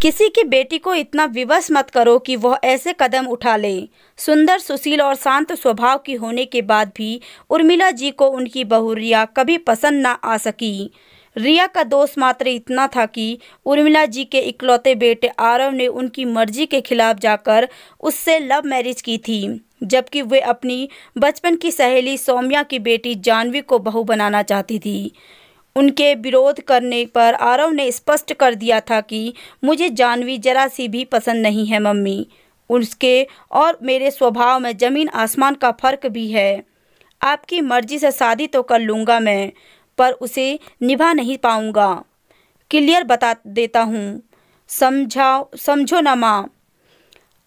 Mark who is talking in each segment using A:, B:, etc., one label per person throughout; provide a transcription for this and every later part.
A: किसी की बेटी को इतना विवश मत करो कि वह ऐसे कदम उठा ले। सुंदर, सुशील और शांत स्वभाव की होने के बाद भी उर्मिला जी को उनकी बहू रिया कभी पसंद ना आ सकी। रिया का दोष मात्र इतना था कि उर्मिला जी के इकलौते बेटे आरव ने उनकी मर्जी के खिलाफ जाकर उससे लव मैरिज की थी, जबकि वे अपनी बचपन की सहेली सौम्या की बेटी जानवी को बहू बनाना चाहती थी। उनके विरोध करने पर आरव ने स्पष्ट कर दिया था कि मुझे जानवी जरा सी भी पसंद नहीं है मम्मी। उसके और मेरे स्वभाव में ज़मीन आसमान का फ़र्क भी है। आपकी मर्जी से शादी तो कर लूँगा मैं, पर उसे निभा नहीं पाऊँगा। क्लियर बता देता हूँ, समझो ना माँ।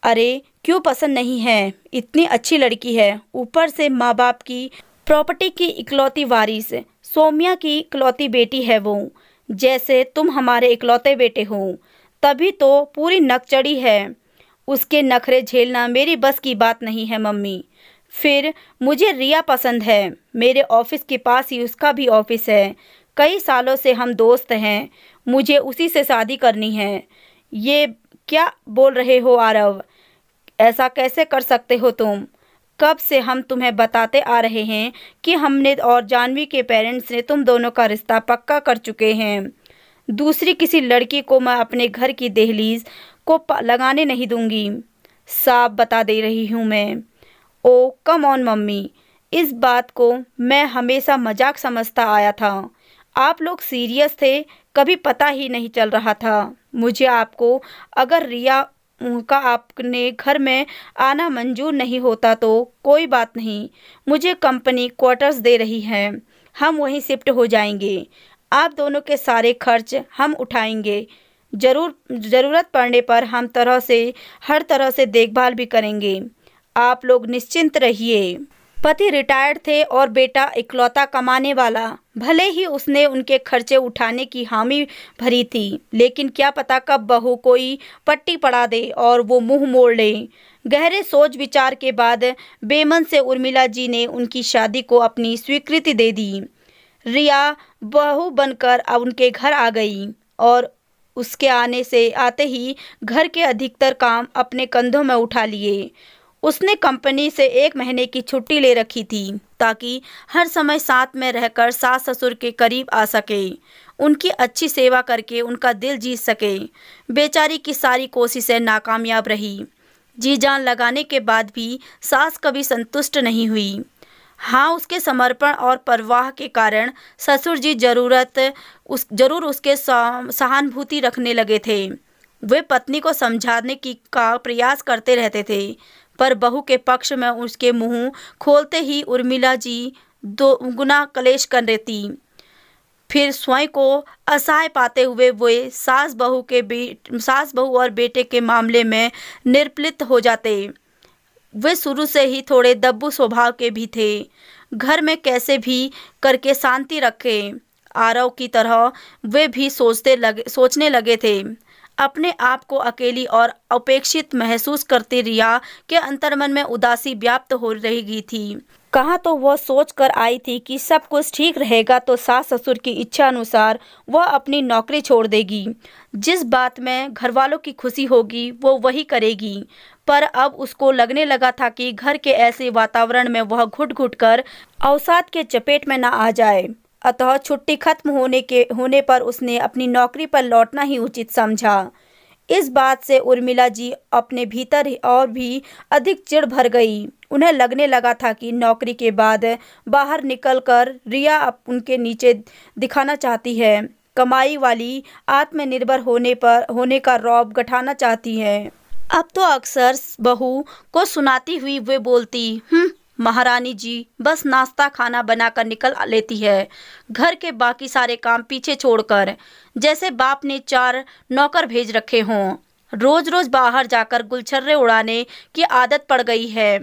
A: अरे क्यों पसंद नहीं है? इतनी अच्छी लड़की है, ऊपर से माँ बाप की प्रॉपर्टी की इकलौती वारिस, सौम्या की इकलौती बेटी है वो। जैसे तुम हमारे इकलौते बेटे हो, तभी तो पूरी नकचड़ी है। उसके नखरे झेलना मेरी बस की बात नहीं है मम्मी। फिर मुझे रिया पसंद है। मेरे ऑफिस के पास ही उसका भी ऑफिस है। कई सालों से हम दोस्त हैं। मुझे उसी से शादी करनी है। ये क्या बोल रहे हो आरव? ऐसा कैसे कर सकते हो तुम? कब से हम तुम्हें बताते आ रहे हैं कि हमने और जानवी के पेरेंट्स ने तुम दोनों का रिश्ता पक्का कर चुके हैं। दूसरी किसी लड़की को मैं अपने घर की दहलीज को लगाने नहीं दूंगी। साफ बता दे रही हूँ मैं। ओ कम ऑन मम्मी, इस बात को मैं हमेशा मजाक समझता आया था। आप लोग सीरियस थे, कभी पता ही नहीं चल रहा था मुझे आपको। अगर रिया उनका आपने घर में आना मंजूर नहीं होता तो कोई बात नहीं, मुझे कंपनी क्वार्टर्स दे रही है, हम वहीं शिफ्ट हो जाएंगे। आप दोनों के सारे खर्च हम उठाएंगे। ज़रूरत पड़ने पर हम हर तरह से देखभाल भी करेंगे। आप लोग निश्चिंत रहिए। पति रिटायर्ड थे और बेटा इकलौता कमाने वाला। भले ही उसने उनके खर्चे उठाने की हामी भरी थी, लेकिन क्या पता कब बहू कोई पट्टी पड़ा दे और वो मुंह मोड़ ले। गहरे सोच विचार के बाद बेमन से उर्मिला जी ने उनकी शादी को अपनी स्वीकृति दे दी। रिया बहू बनकर अब उनके घर आ गई और उसके आते ही घर के अधिकतर काम अपने कंधों में उठा लिए। उसने कंपनी से 1 महीने की छुट्टी ले रखी थी ताकि हर समय साथ में रहकर सास ससुर के करीब आ सके, उनकी अच्छी सेवा करके उनका दिल जीत सके। बेचारी की सारी कोशिशें नाकामयाब रही। जी जान लगाने के बाद भी सास कभी संतुष्ट नहीं हुई। हाँ, उसके समर्पण और परवाह के कारण ससुर जी जरूर उसके सहानुभूति रखने लगे थे। वे पत्नी को समझाने का प्रयास करते रहते थे, पर बहू के पक्ष में उसके मुंह खोलते ही उर्मिला जी 2 गुना कलेश कर देती। फिर स्वयं को असहाय पाते हुए वे सास बहू और बेटे के मामले में निर्लिप्त हो जाते। वे शुरू से ही थोड़े दब्बू स्वभाव के भी थे। घर में कैसे भी करके शांति रखें, आरव की तरह वे भी सोचने लगे थे। अपने आप को अकेली और उपेक्षित महसूस करती रिया के अंतर्मन में उदासी व्याप्त हो रही थी। कहाँ तो वह सोच कर आई थी कि सब कुछ ठीक रहेगा तो सास ससुर की इच्छा अनुसार वह अपनी नौकरी छोड़ देगी। जिस बात में घर वालों की खुशी होगी वो वही करेगी। पर अब उसको लगने लगा था कि घर के ऐसे वातावरण में वह घुट-घुट कर अवसाद के चपेट में न आ जाए। अतः छुट्टी खत्म होने पर उसने अपनी नौकरी पर लौटना ही उचित समझा। इस बात से उर्मिला जी अपने भीतर और भी अधिक चिढ़ भर गई। उन्हें लगने लगा था कि नौकरी के बाद बाहर निकलकर रिया उनके नीचे दिखाना चाहती है, कमाई वाली, आत्मनिर्भर होने का रौब गठाना चाहती है। अब तो अक्सर बहू को सुनाती हुई वे बोलती, महारानी जी बस नाश्ता खाना बनाकर निकल लेती है, घर के बाकी सारे काम पीछे छोड़कर, जैसे बाप ने 4 नौकर भेज रखे हों। रोज रोज बाहर जाकर गुलछर्रे उड़ाने की आदत पड़ गई है।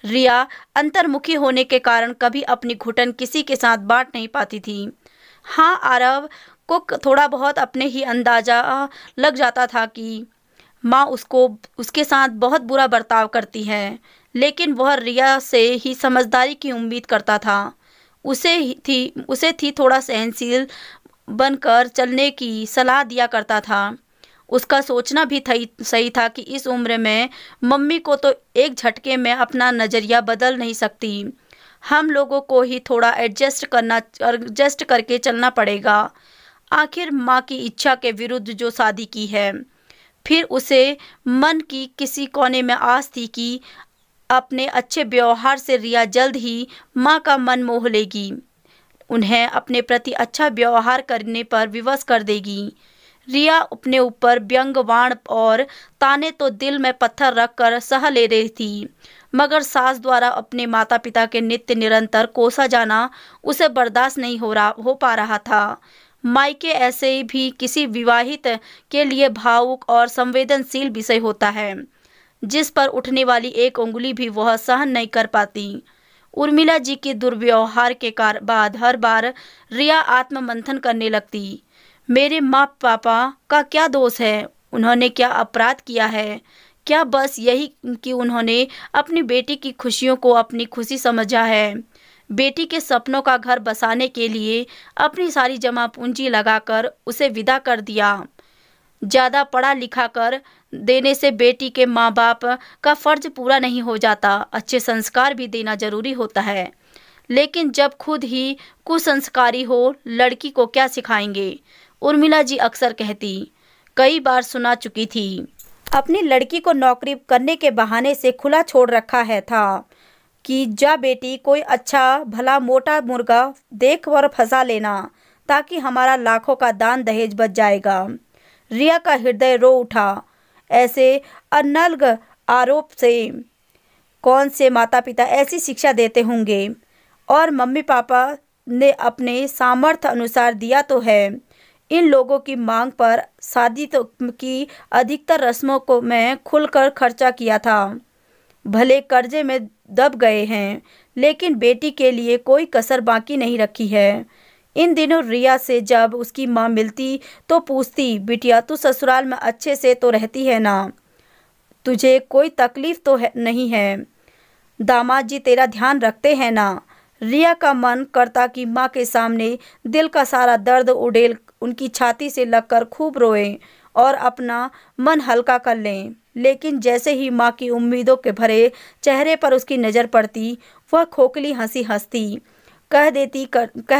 A: रिया अंतर्मुखी होने के कारण कभी अपनी घुटन किसी के साथ बांट नहीं पाती थी। हाँ, आरव को थोड़ा बहुत अपने ही अंदाजा लग जाता था कि माँ उसके साथ बहुत बुरा बर्ताव करती है, लेकिन वह रिया से ही समझदारी की उम्मीद करता था। उसे थी थोड़ा सहनशील बनकर चलने की सलाह दिया करता था। उसका सोचना भी सही था कि इस उम्र में मम्मी को तो एक झटके में अपना नज़रिया बदल नहीं सकती। हम लोगों को ही थोड़ा एडजस्ट करके चलना पड़ेगा। आखिर माँ की इच्छा के विरुद्ध जो शादी की है। फिर उसे मन की किसी कोने में आस थी कि अपने अच्छे व्यवहार से रिया जल्द ही माँ का मन मोह लेगी, उन्हें अपने प्रति अच्छा व्यवहार करने पर विवश कर देगी। रिया अपने ऊपर व्यंग बाण और ताने तो दिल में पत्थर रखकर सह ले रही थी, मगर सास द्वारा अपने माता पिता के नित्य निरंतर कोसा जाना उसे बर्दाश्त नहीं हो पा रहा था। मायके ऐसे भी किसी विवाहित के लिए भावुक और संवेदनशील विषय होता है, जिस पर उठने वाली एक उंगली भी वह सहन नहीं कर पाती। उर्मिला जी के दुर्व्यवहार के बाद हर बार रिया आत्ममंथन करने लगती। मेरे माँ पापा का क्या दोष है? उन्होंने क्या अपराध किया है? क्या बस यही कि उन्होंने अपनी बेटी की खुशियों को अपनी खुशी समझा है? बेटी के सपनों का घर बसाने के लिए अपनी सारी जमा पूंजी लगाकर उसे विदा कर दिया। ज़्यादा पढ़ा लिखा कर देने से बेटी के माँ बाप का फर्ज पूरा नहीं हो जाता। अच्छे संस्कार भी देना जरूरी होता है, लेकिन जब खुद ही कुसंस्कारी हो, लड़की को क्या सिखाएंगे? उर्मिला जी अक्सर कहती, कई बार सुना चुकी थी। अपनी लड़की को नौकरी करने के बहाने से खुला छोड़ रखा है था कि जा बेटी, कोई अच्छा भला मोटा मुर्गा देख कर फंसा लेना, ताकि हमारा लाखों का दान दहेज बच जाएगा। रिया का हृदय रो उठा। ऐसे अनर्गल आरोप से कौन से माता पिता ऐसी शिक्षा देते होंगे? और मम्मी पापा ने अपने सामर्थ्य अनुसार दिया तो है। इन लोगों की मांग पर शादी तो की अधिकतर रस्मों को मैं खुलकर खर्चा किया था। भले कर्जे में दब गए हैं, लेकिन बेटी के लिए कोई कसर बाकी नहीं रखी है। इन दिनों रिया से जब उसकी माँ मिलती तो पूछती, बिटिया तू ससुराल में अच्छे से तो रहती है ना? तुझे कोई तकलीफ तो नहीं है? दामाद जी तेरा ध्यान रखते हैं ना? रिया का मन करता कि माँ के सामने दिल का सारा दर्द उड़ेल उनकी छाती से लगकर खूब रोए और अपना मन हल्का कर लें, लेकिन जैसे ही माँ की उम्मीदों के भरे चेहरे पर उसकी नज़र पड़ती, वह खोखली हंसी हंसती कह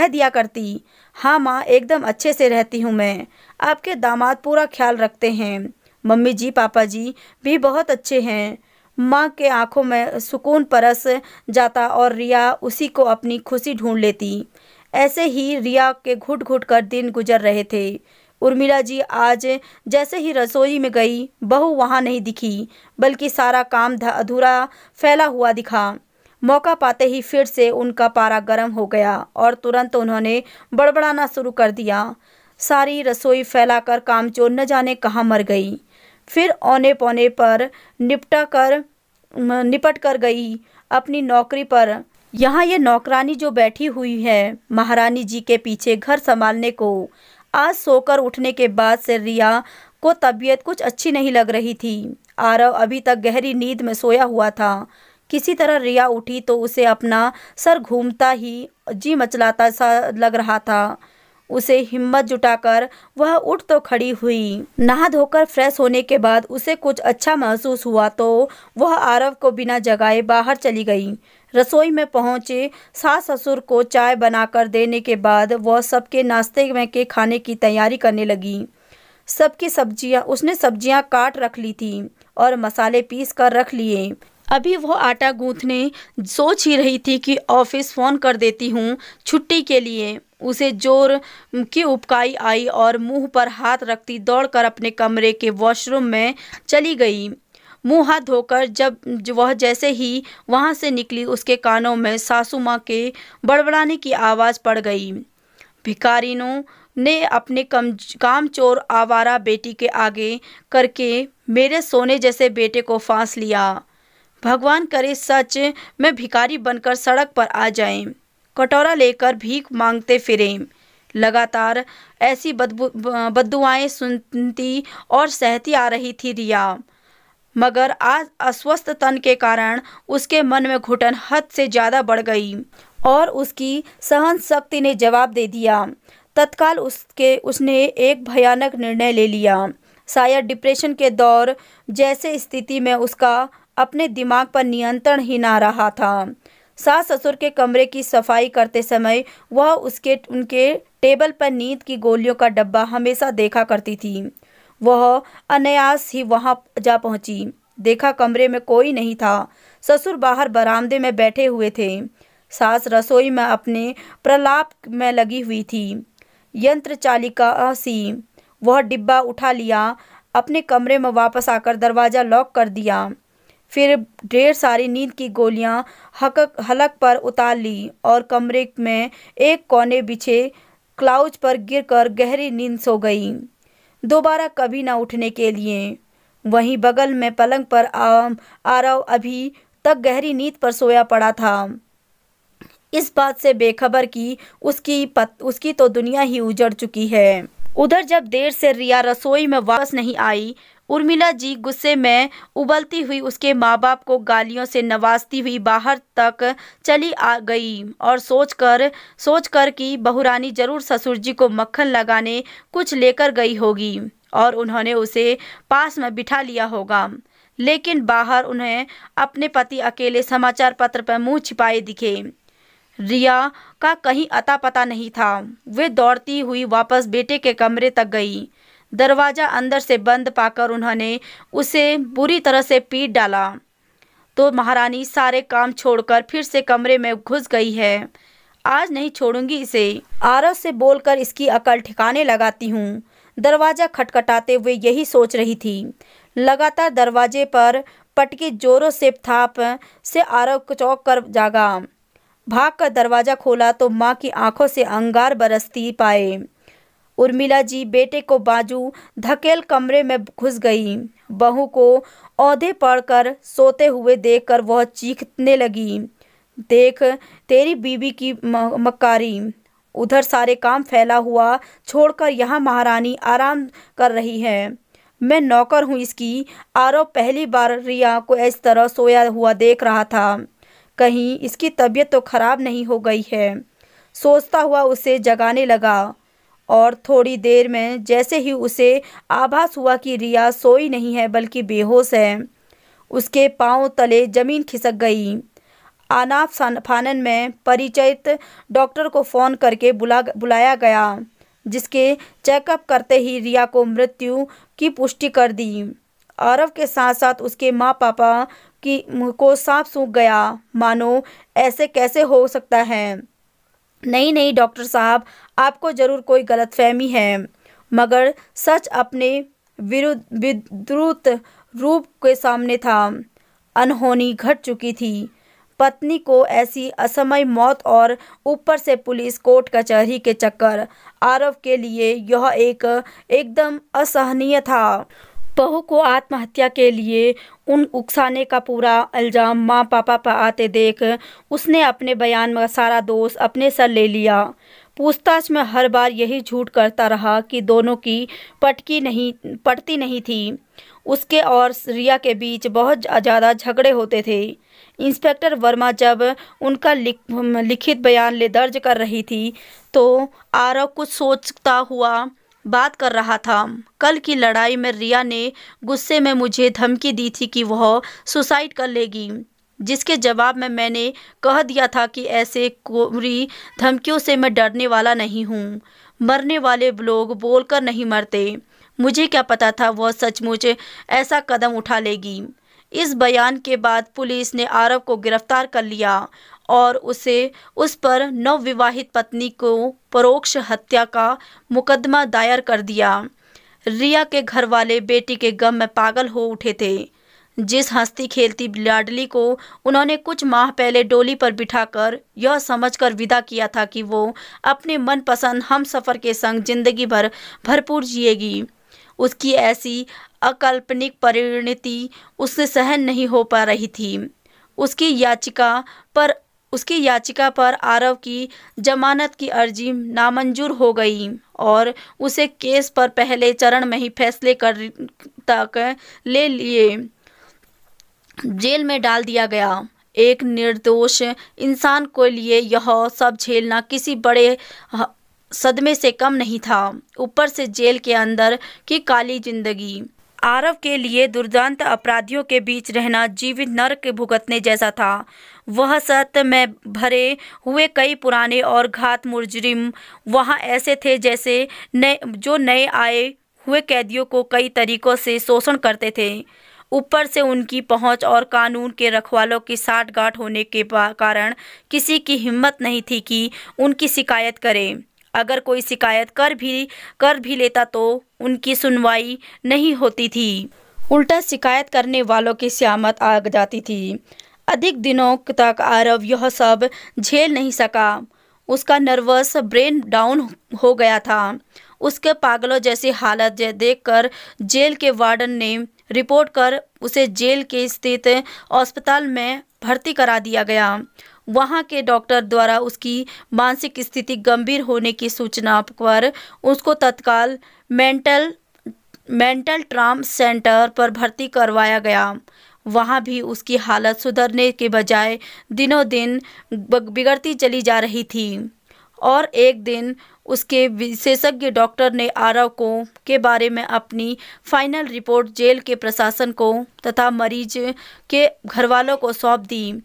A: दिया करती, हाँ माँ, एकदम अच्छे से रहती हूँ मैं। आपके दामाद पूरा ख्याल रखते हैं। मम्मी जी पापा जी भी बहुत अच्छे हैं। माँ के आंखों में सुकून परस जाता और रिया उसी को अपनी खुशी ढूंढ लेती। ऐसे ही रिया के घुट घुट कर दिन गुजर रहे थे। उर्मिला जी आज जैसे ही रसोई में गई, बहू वहाँ नहीं दिखी, बल्कि सारा काम अधूरा फैला हुआ दिखा। मौका पाते ही फिर से उनका पारा गर्म हो गया और तुरंत उन्होंने बड़बड़ाना शुरू कर दिया। सारी रसोई फैलाकर कामचोर न जाने कहाँ मर गई, फिर औने पौने पर निपट कर गई अपनी नौकरी पर। यहाँ ये नौकरानी जो बैठी हुई है महारानी जी के पीछे घर संभालने को। आज सोकर उठने के बाद से रिया को तबीयत कुछ अच्छी नहीं लग रही थी। आरव अभी तक गहरी नींद में सोया हुआ था। किसी तरह रिया उठी तो उसे अपना सर घूमता ही जी मचलाता सा लग रहा था। उसे हिम्मत जुटाकर वह उठ तो खड़ी हुई। नहा धोकर फ्रेश होने के बाद उसे कुछ अच्छा महसूस हुआ तो वह आरव को बिना जगाए बाहर चली गई। रसोई में पहुंचे सास ससुर को चाय बनाकर देने के बाद वह सबके नाश्ते में के खाने की तैयारी करने लगी। सबकी सब्जियां काट रख ली थी और मसाले पीस कर रख लिए। अभी वो आटा गूंथने सोच ही रही थी कि ऑफिस फ़ोन कर देती हूँ छुट्टी के लिए। उसे जोर की उबकाई आई और मुंह पर हाथ रखती दौड़कर अपने कमरे के वॉशरूम में चली गई। मुंह हाथ धोकर वह जैसे ही वहाँ से निकली, उसके कानों में सासू माँ के बड़बड़ाने की आवाज़ पड़ गई। भिखारिनों ने अपने कामचोर आवारा बेटी के आगे करके मेरे सोने जैसे बेटे को फांस लिया। भगवान करे सच में भिखारी बनकर सड़क पर आ जाएं, कटोरा लेकर भीख मांगते फिरें। लगातार ऐसी बद्दुआएं सुनती और सहती आ रही थी रिया, मगर आज अस्वस्थ तन के कारण उसके मन में घुटन हद से ज़्यादा बढ़ गई और उसकी सहन शक्ति ने जवाब दे दिया। तत्काल उसने एक भयानक निर्णय ले लिया। शायद डिप्रेशन के दौर जैसे स्थिति में उसका अपने दिमाग पर नियंत्रण ही ना रहा था। सास ससुर के कमरे की सफाई करते समय वह उनके टेबल पर नींद की गोलियों का डब्बा हमेशा देखा करती थी। वह अनायास ही वहां जा पहुंची। देखा कमरे में कोई नहीं था। ससुर बाहर बरामदे में बैठे हुए थे। सास रसोई में अपने प्रलाप में लगी हुई थी। यंत्र चालिका सी वह डिब्बा उठा लिया, अपने कमरे में वापस आकर दरवाज़ा लॉक कर दिया। फिर ढेर सारी नींद की गोलियां हलक पर उतार ली और कमरे में एक कोने बिछे क्लाउच पर गिरकर गहरी नींद सो गई, दोबारा कभी न उठने के लिए। वहीं बगल में पलंग पर आरव अभी तक गहरी नींद पर सोया पड़ा था, इस बात से बेखबर कि उसकी तो दुनिया ही उजड़ चुकी है। उधर जब देर से रिया रसोई में वापस नहीं आई, उर्मिला जी गुस्से में उबलती हुई उसके माँ बाप को गालियों से नवाजती हुई बाहर तक चली आ गई और सोचकर कि बहुरानी जरूर ससुर जी को मक्खन लगाने कुछ लेकर गई होगी और उन्होंने उसे पास में बिठा लिया होगा। लेकिन बाहर उन्हें अपने पति अकेले समाचार पत्र पर मुंह छिपाए दिखे। रिया का कहीं अता पता नहीं था। वे दौड़ती हुई वापस बेटे के कमरे तक गई। दरवाज़ा अंदर से बंद पाकर उन्होंने उसे बुरी तरह से पीट डाला तो महारानी सारे काम छोड़कर फिर से कमरे में घुस गई है। आज नहीं छोड़ूंगी इसे, आरव से बोलकर इसकी अकल ठिकाने लगाती हूँ। दरवाज़ा खटखटाते हुए यही सोच रही थी। लगातार दरवाजे पर पटकी जोरों से थाप से आरव चौंक कर जागा। भागकर दरवाज़ा खोला तो माँ की आंखों से अंगार बरसती पाए। उर्मिला जी बेटे को बाजू धकेल कमरे में घुस गई। बहू को औंधे पड़कर सोते हुए देखकर वह चीखने लगी, देख तेरी बीवी की मक्कारी। उधर सारे काम फैला हुआ छोड़कर यहाँ महारानी आराम कर रही है। मैं नौकर हूँ इसकी। आरव पहली बार रिया को इस तरह सोया हुआ देख रहा था। कहीं इसकी तबीयत तो खराब नहीं हो गई है, सोचता हुआ उसे जगाने लगा। और थोड़ी देर में जैसे ही उसे आभास हुआ कि रिया सोई नहीं है बल्कि बेहोश है, उसके पांव तले जमीन खिसक गई। आनाप फानन में परिचित डॉक्टर को फ़ोन करके बुलाया गया, जिसके चेकअप करते ही रिया को मृत्यु की पुष्टि कर दी। आरव के साथ साथ उसके माँ पापा को सांप सूंघ गया, मानो ऐसे कैसे हो सकता है। नहीं डॉक्टर साहब, आपको ज़रूर कोई गलतफहमी है। मगर सच अपने विद्रुत रूप के सामने था। अनहोनी घट चुकी थी। पत्नी को ऐसी असमय मौत और ऊपर से पुलिस कोर्ट कचहरी के चक्कर, आरव के लिए यह एकदम असहनीय था। बहू को आत्महत्या के लिए उकसाने का पूरा इल्ज़ाम माँ पापा पर आते देख उसने अपने बयान में सारा दोष अपने सर ले लिया। पूछताछ में हर बार यही झूठ करता रहा कि दोनों की पटती नहीं थी। उसके और रिया के बीच बहुत ज़्यादा झगड़े होते थे। इंस्पेक्टर वर्मा जब उनका लिखित बयान दर्ज कर रही थी तो आरव कुछ सोचता हुआ बात कर रहा था। कल की लड़ाई में रिया ने गुस्से में मुझे धमकी दी थी कि वह सुसाइड कर लेगी, जिसके जवाब में मैंने कह दिया था कि ऐसे कोरी धमकियों से मैं डरने वाला नहीं हूँ। मरने वाले लोग बोलकर नहीं मरते। मुझे क्या पता था वह सचमुच ऐसा कदम उठा लेगी। इस बयान के बाद पुलिस ने आरव को गिरफ्तार कर लिया और उस पर नवविवाहित पत्नी को परोक्ष हत्या का मुकदमा दायर कर दिया। रिया के घर वाले बेटी के गम में पागल हो उठे थे। जिस हंसती खेलती लाडली को उन्होंने कुछ माह पहले डोली पर बिठाकर यह समझकर विदा किया था कि वो अपने मनपसंद हमसफ़र के संग जिंदगी भर भरपूर जिएगी, उसकी ऐसी अकाल्पनिक परिणति उससे सहन नहीं हो पा रही थी। उसकी याचिका पर आरव की जमानत की अर्जी नामंजूर हो गई और उसे केस पर पहले चरण में ही फैसले तक ले लिए जेल में डाल दिया गया। एक निर्दोष इंसान के लिए यह सब झेलना किसी बड़े सदमे से कम नहीं था। ऊपर से जेल के अंदर की काली जिंदगी आरव के लिए दुर्दांत अपराधियों के बीच रहना जीवित नरक भुगतने जैसा था। वह सत्य में भरे हुए कई पुराने और घात मुजरिम वहाँ ऐसे थे जैसे नए आए हुए कैदियों को कई तरीकों से शोषण करते थे। ऊपर से उनकी पहुंच और कानून के रखवालों की साठगांठ होने के कारण किसी की हिम्मत नहीं थी कि उनकी शिकायत करे। अगर कोई शिकायत कर भी लेता तो उनकी सुनवाई नहीं होती थी। उल्टा शिकायत करने वालों की स्यामत आ जाती थी। अधिक दिनों तक आरव यह सब झेल नहीं सका। उसका नर्वस ब्रेन डाउन हो गया था। उसके पागलों जैसी हालत देखकर जेल के वार्डन ने रिपोर्ट कर उसे जेल के स्थित अस्पताल में भर्ती करा दिया गया। वहाँ के डॉक्टर द्वारा उसकी मानसिक स्थिति गंभीर होने की सूचना पर उसको तत्काल मेंटल ट्रामा सेंटर पर भर्ती करवाया गया। वहाँ भी उसकी हालत सुधरने के बजाय दिनों दिन बिगड़ती चली जा रही थी। और एक दिन उसके विशेषज्ञ डॉक्टर ने आरव के बारे में अपनी फाइनल रिपोर्ट जेल के प्रशासन को तथा मरीज के घरवालों को सौंप दी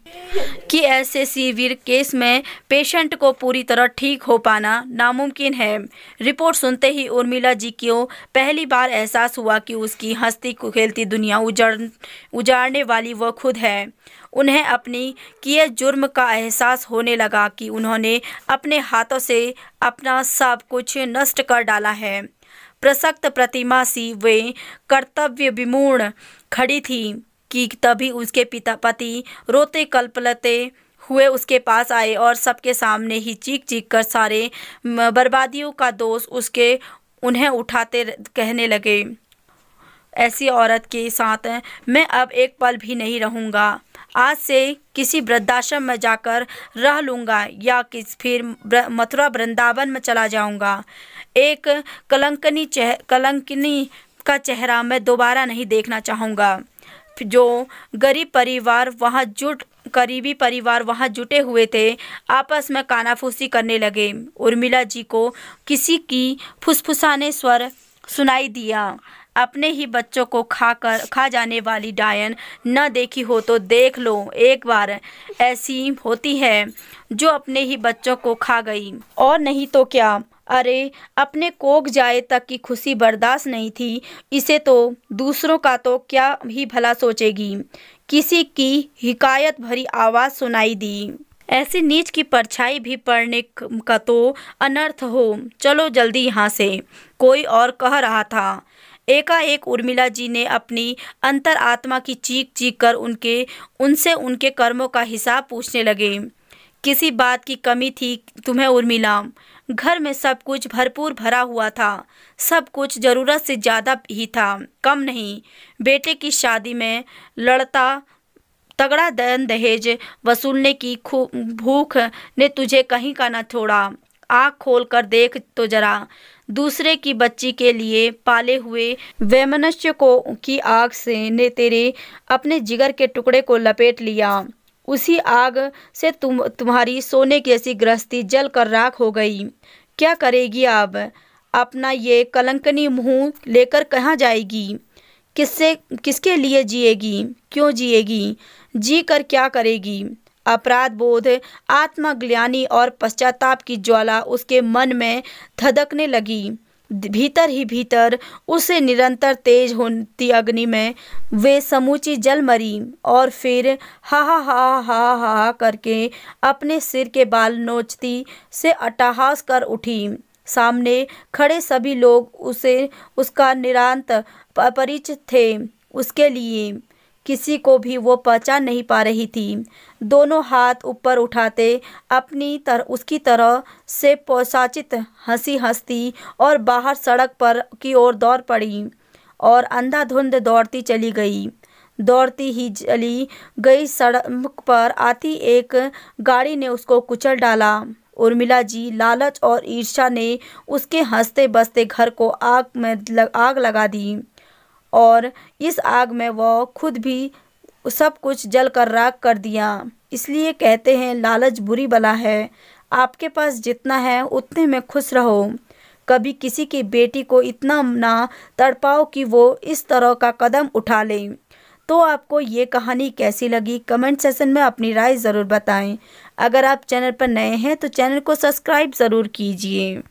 A: कि ऐसे सीवियर केस में पेशेंट को पूरी तरह ठीक हो पाना नामुमकिन है। रिपोर्ट सुनते ही उर्मिला जी को पहली बार एहसास हुआ कि उसकी हंसती खेलती दुनिया उजाड़ने वाली वो खुद है। उन्हें अपनी किए जुर्म का एहसास होने लगा कि उन्होंने अपने हाथों से अपना सब कुछ नष्ट कर डाला है। प्रसक्त प्रतिमा सी वे कर्तव्य विमूढ़ खड़ी थी कि तभी उसके पति रोते कलपलते हुए उसके पास आए और सबके सामने ही चीख चीख कर सारे बर्बादियों का दोष उन्हें उठाते कहने लगे, ऐसी औरत के साथ मैं अब एक पल भी नहीं रहूँगा। आज से किसी वृद्धाश्रम में जाकर रह लूँगा या फिर मथुरा वृंदावन में चला जाऊँगा। एक कलंकिनी का चेहरा मैं दोबारा नहीं देखना चाहूँगा। जो करीबी परिवार वहाँ जुटे हुए थे आपस में कानाफूसी करने लगे। उर्मिला जी को किसी की फुसफुसाने स्वर सुनाई दिया। अपने ही बच्चों को खा जाने वाली डायन न देखी हो तो देख लो एक बार। ऐसी होती है जो अपने ही बच्चों को खा गई, और नहीं तो क्या। अरे अपने कोख जाए तक की खुशी बर्दाश्त नहीं थी इसे तो दूसरों का तो क्या ही भला सोचेगी। किसी की हिकायत भरी आवाज़ सुनाई दी, ऐसी नीच की परछाई भी पड़ने का तो अनर्थ हो, चलो जल्दी यहाँ से, कोई और कह रहा था। एकाएक उर्मिला जी ने अपनी अंतर आत्मा की चीख चीख कर उनसे उनके कर्मों का हिसाब पूछने लगे। किसी बात की कमी थी तुम्हें उर्मिला? घर में सब कुछ भरपूर भरा हुआ था, सब कुछ ज़रूरत से ज़्यादा ही था, कम नहीं। बेटे की शादी में लड़ता तगड़ा दहेज वसूलने की भूख ने तुझे कहीं का न छोड़ा। आँख खोल कर देख तो जरा, दूसरे की बच्ची के लिए पाले हुए वैमनस्य की आग से ने तेरे अपने जिगर के टुकड़े को लपेट लिया। उसी आग से तुम्हारी सोने जैसी गृहस्थी जल कर राख हो गई। क्या करेगी अब? अपना ये कलंकनी मुँह लेकर कहाँ जाएगी? किसके लिए जिएगी? क्यों जिएगी? जी कर क्या करेगी? अपराध बोध, आत्मग्लानि और पश्चाताप की ज्वाला उसके मन में धधकने लगी। भीतर ही भीतर उसे निरंतर तेज होती अग्नि में वे समूची जल मरी और फिर हा हा हा हा हा करके अपने सिर के बाल नोचती से अट्टहास कर उठी। सामने खड़े सभी लोग उसका निरांत अपरिचित थे। उसके लिए किसी को भी वो पहचान नहीं पा रही थी। दोनों हाथ ऊपर उठाते उसकी तरह से पौसाचित हंसी हंसती और बाहर सड़क पर की ओर दौड़ पड़ी और अंधाधुंध दौड़ती चली गई। दौड़ती ही चली गई सड़क पर आती एक गाड़ी ने उसको कुचल डाला। उर्मिला जी लालच और ईर्ष्या ने उसके हंसते बसते घर को आग लगा दी और इस आग में वह खुद भी सब कुछ जल कर राख कर दिया। इसलिए कहते हैं लालच बुरी बला है। आपके पास जितना है उतने में खुश रहो। कभी किसी की बेटी को इतना ना तड़पाओ कि वो इस तरह का कदम उठा ले। तो आपको ये कहानी कैसी लगी कमेंट सेशन में अपनी राय ज़रूर बताएं। अगर आप चैनल पर नए हैं तो चैनल को सब्सक्राइब ज़रूर कीजिए।